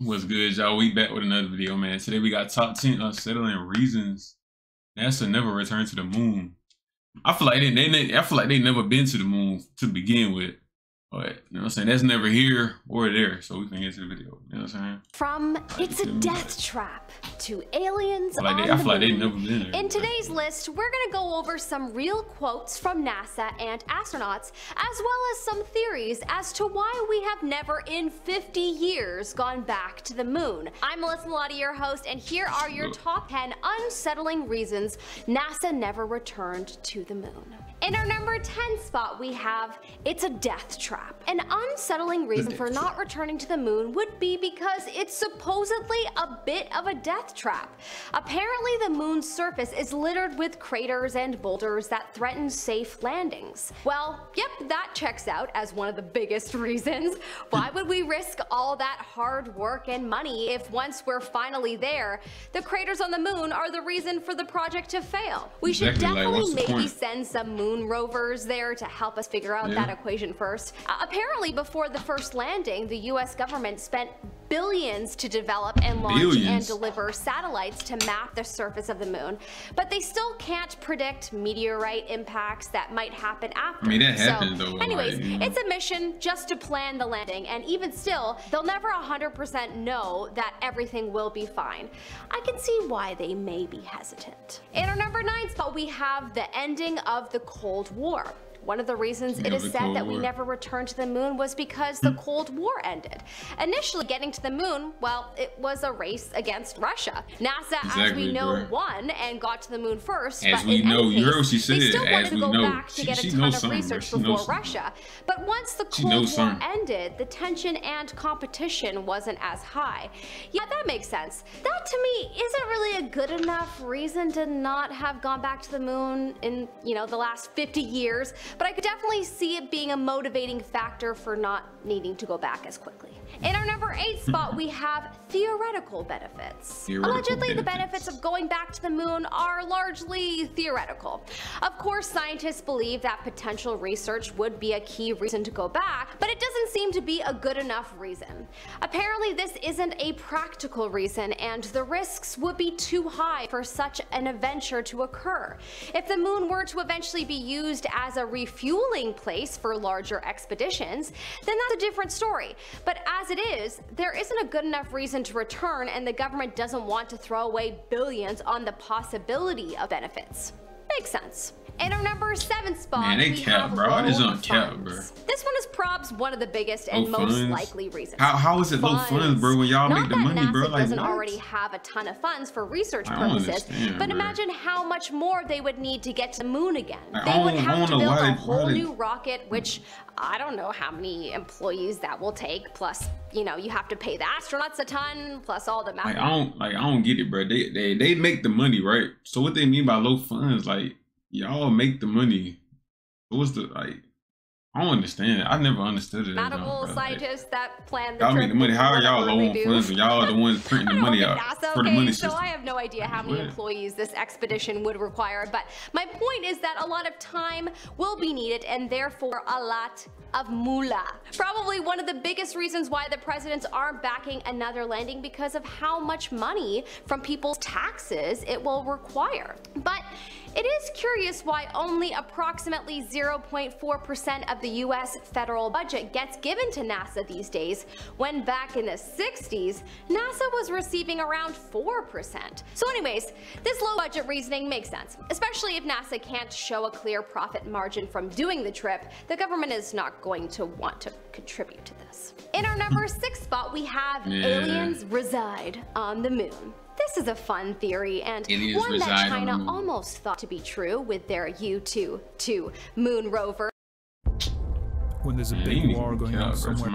What's good, y'all? We back with another video, man. Today we got top 10 unsettling reasons NASA never returned to the moon. I feel like they never been to the moon to begin with. But, you know what I'm saying? That's never here or there. So we can get to the video. You know what I'm saying? From It's a Death Trap to Aliens I feel like they never been there. In today's list, we're going to go over some real quotes from NASA and astronauts, as well as some theories as to why we have never in 50 years gone back to the moon. I'm Melissa Melotti, your host, and here are your top 10 unsettling reasons NASA never returned to the moon. In our number 10 spot, we have It's a Death Trap. An unsettling reason for not returning to the moon would be because it's supposedly a bit of a death trap. Apparently, the moon's surface is littered with craters and boulders that threaten safe landings. Well, yep, that checks out as one of the biggest reasons. Why would we risk all that hard work and money if once we're finally there, the craters on the moon are the reason for the project to fail? We should definitely maybe send some moon rovers there to help us figure out that equation first. Apparently, before the first landing, the US government spent billions to develop and launch and deliver satellites to map the surface of the moon, but they still can't predict meteorite impacts that might happen after. I mean, that happens though. Anyways, it's a mission just to plan the landing, and even still, they'll never 100% know that everything will be fine. I can see why they may be hesitant. In our number 9 spot, we have the ending of the Cold War. One of the reasons it is said that we never returned to the moon was because the Cold War ended. Initially, getting to the moon, well, it was a race against Russia. NASA, as we know, won and got to the moon first. As we know, you heard what she said. They still wanted to go back to get a ton of research before Russia. But once the Cold War ended, the tension and competition wasn't as high. Yeah, that makes sense. That to me isn't really a good enough reason to not have gone back to the moon in, the last 50 years. But I could definitely see it being a motivating factor for not needing to go back as quickly. In our number 8 spot, we have theoretical benefits. Allegedly, the benefits of going back to the moon are largely theoretical. Of course, scientists believe that potential research would be a key reason to go back, but it doesn't seem to be a good enough reason. Apparently, this isn't a practical reason, and the risks would be too high for such an adventure to occur. If the moon were to eventually be used as a refueling place for larger expeditions, then that's a different story. But as it is, there isn't a good enough reason to return, and the government doesn't want to throw away billions on the possibility of benefits. Makes sense. In our number 7 spot, they cap, bro. It is on cap, bro. This one is probs one of the biggest and most likely reasons. How is it low funds, bro? When y'all make the money, bro, like doesn't already have a ton of funds for research purposes, but imagine how much more they would need to get to the moon again. They would have to build a whole new rocket, which I don't know how many employees that will take. Plus, you have to pay the astronauts a ton, plus all the I don't get it, bro. They make the money, right? So what they mean by low funds, like, y'all make the money. What's the I don't understand it. I never understood it. Medical scientists that plan the y'all make the money. How are y'all low on funds when y'all are the ones printing the money out for the money system? So I have no idea how many employees this expedition would require, but my point is that a lot of time will be needed and therefore a lot of moolah. Probably one of the biggest reasons why the presidents aren't backing another landing because of how much money from people's taxes it will require. But it is curious why only approximately 0.4% of the US federal budget gets given to NASA these days, when back in the 60s, NASA was receiving around 4%. So anyways, this low budget reasoning makes sense, especially if NASA can't show a clear profit margin from doing the trip. The government is not going to want to contribute to this. In our number 6 spot, we have aliens reside on the moon. This is a fun theory, and one that China almost thought to be true with their Yutu-2 moon rover. When there's a big war going on somewhere,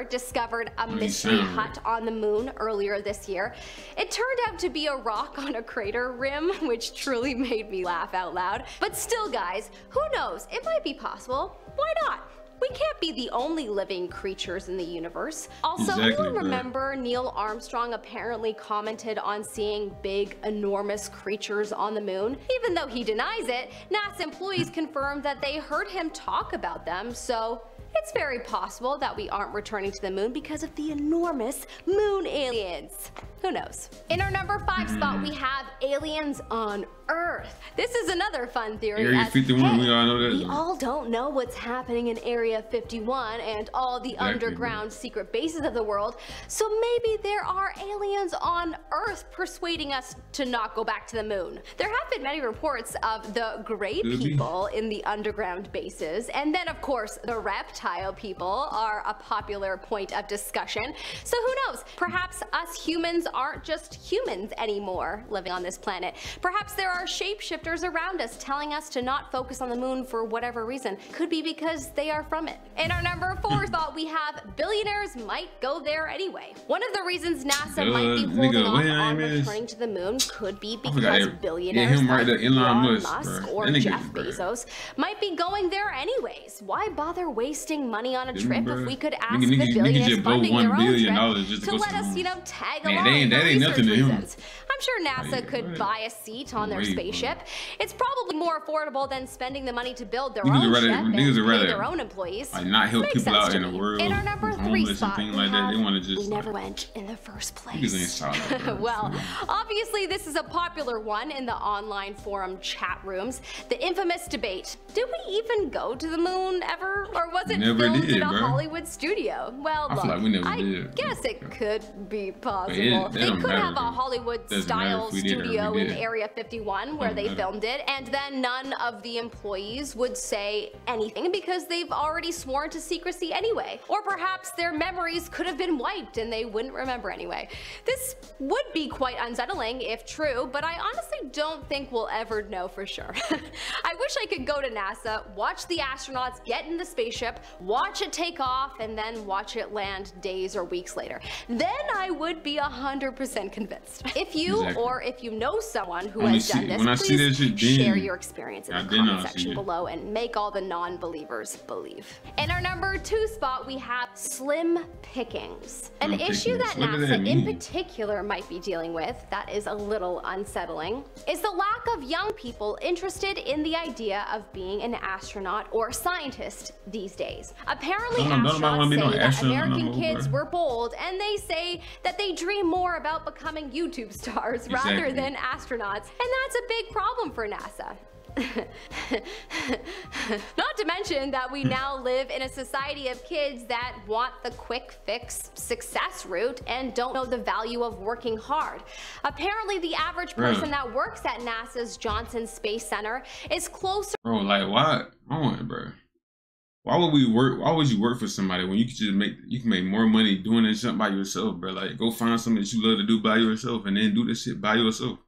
discovered a mystery hut on the moon earlier this year. It turned out to be a rock on a crater rim, which truly made me laugh out loud. But still, guys, who knows? It might be possible. Why not? We can't be the only living creatures in the universe. Also, anyone remember Neil Armstrong apparently commented on seeing big, enormous creatures on the moon? Even though he denies it, NASA employees confirmed that they heard him talk about them, so It's very possible that we aren't returning to the moon because of the enormous moon aliens. Who knows? In our number 5 spot, we have aliens on Earth. This is another fun theory. Area 51, we all know that. We all don't know what's happening in Area 51 and all the underground secret bases of the world, so maybe there are aliens on Earth persuading us to not go back to the moon. There have been many reports of the gray people in the underground bases, and then of course the reptile people are a popular point of discussion. So who knows? Perhaps us humans aren't just humans anymore living on this planet. Perhaps there are shapeshifters around us telling us to not focus on the moon for whatever reason. Could be because they are from it. In our number 4 spot, we have billionaires might go there anyway. One of the reasons NASA might be holding off on returning to the moon could be because billionaires like Elon Musk or Jeff Bezos might be going there anyways. Why bother wasting money on a trip if we could ask the billionaires funding their own trip to let us, tag along for research reasons? I'm sure NASA could buy a seat on their spaceship. It's probably more affordable than spending the money to build their own ship and pay their own employees. Not help people out in the world. In our number 3 spot, they want to just we never went in the first place. Well, obviously this is a popular one in the online forum chat rooms. The infamous debate: did we even go to the moon ever, or was it filmed in a Hollywood studio? Well, look, I guess it could be possible. They could have a Hollywood-style studio in Area 51 where they filmed it, and then none of the employees would say anything because they've already sworn to secrecy anyway. Or perhaps their memories could have been wiped and they wouldn't remember anyway. This would be quite unsettling if true, but I honestly don't think we'll ever know for sure. I wish I could go to NASA, watch the astronauts get in the spaceship, watch it take off, and then watch it land days or weeks later. Then I would be 100% convinced. If you or if you know someone who has done this, please share your experience in the comment section below and make all the non-believers believe. In our number 2 spot, we have slim pickings. An issue that NASA in particular might be dealing with that is a little unsettling is the lack of young people interested in the idea of being an astronaut or scientist these days. Apparently astronauts say that American kids were bold, and they say that they dream more about becoming YouTube stars rather than astronauts, and that's a big problem for NASA. Not to mention that we now live in a society of kids that want the quick fix success route and don't know the value of working hard. Apparently the average person that works at NASA's Johnson Space Center is closer. Bro, like what? Why would we work? Why would you work for somebody when you could just make more money doing this shit by yourself, bro? Like go find something that you love to do by yourself and then do this shit by yourself.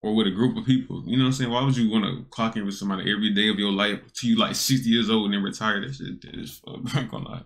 Or with a group of people, you know what I'm saying? Why would you want to clock in with somebody every day of your life till you like 60 years old and then retire? That shit dead as fuck. I'm not gonna lie.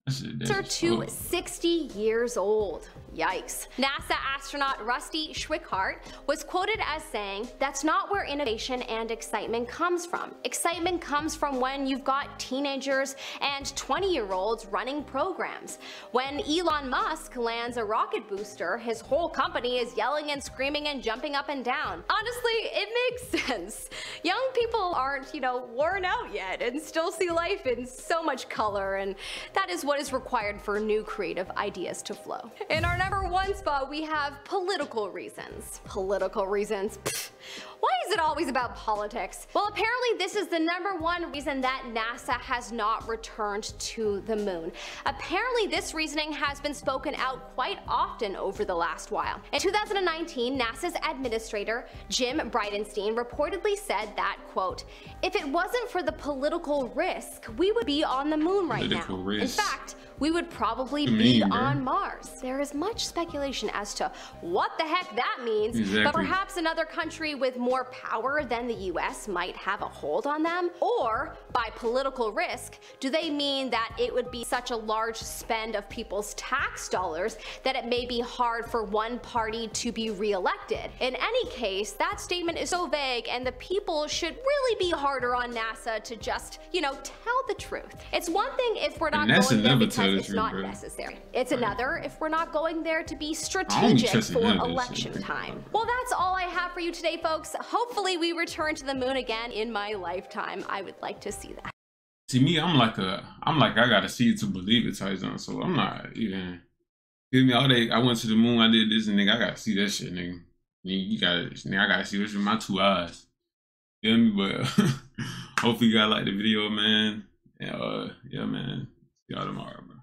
That shit dead as fuck. To 60 years old. Yikes. NASA astronaut Rusty Schweickart was quoted as saying, "That's not where innovation and excitement comes from. Excitement comes from when you've got teenagers and 20-year-olds running programs. When Elon Musk lands a rocket booster, his whole company is yelling and screaming and jumping up and down." Honestly, it makes sense. Young people aren't, worn out yet and still see life in so much color, and that is what is required for new creative ideas to flow. In our number 1 spot, we have political reasons. Political reasons? Pfft. Why is it always about politics? Well, apparently this is the number 1 reason that NASA has not returned to the moon. Apparently this reasoning has been spoken out quite often over the last while. In 2019, NASA's administrator, Jim Bridenstine, reportedly said that, quote, "If it wasn't for the political risk, we would be on the moon right now. In fact, we would probably be on Mars." There is much speculation as to what the heck that means, but perhaps another country with more power than the US might have a hold on them. Or, by political risk, do they mean that it would be such a large spend of people's tax dollars that it may be hard for one party to be re-elected? In any case, that statement is so vague, and the people should really be harder on NASA to just, tell the truth. It's one thing if we're not going there because it's not necessary. It's another if we're not going there to be strategic for election time. Well, that's all I have for you today, folks. Hopefully we return to the moon again in my lifetime. I would like to see that. See me, I'm like I gotta see it to believe it type zone. So I'm not even feel me all day. I went to the moon, I did this, and nigga, I gotta see that shit, nigga. You gotta, nigga, I gotta see this with my 2 eyes. Feel me? But hopefully you guys like the video, man. And yeah, man. See y'all tomorrow, bro.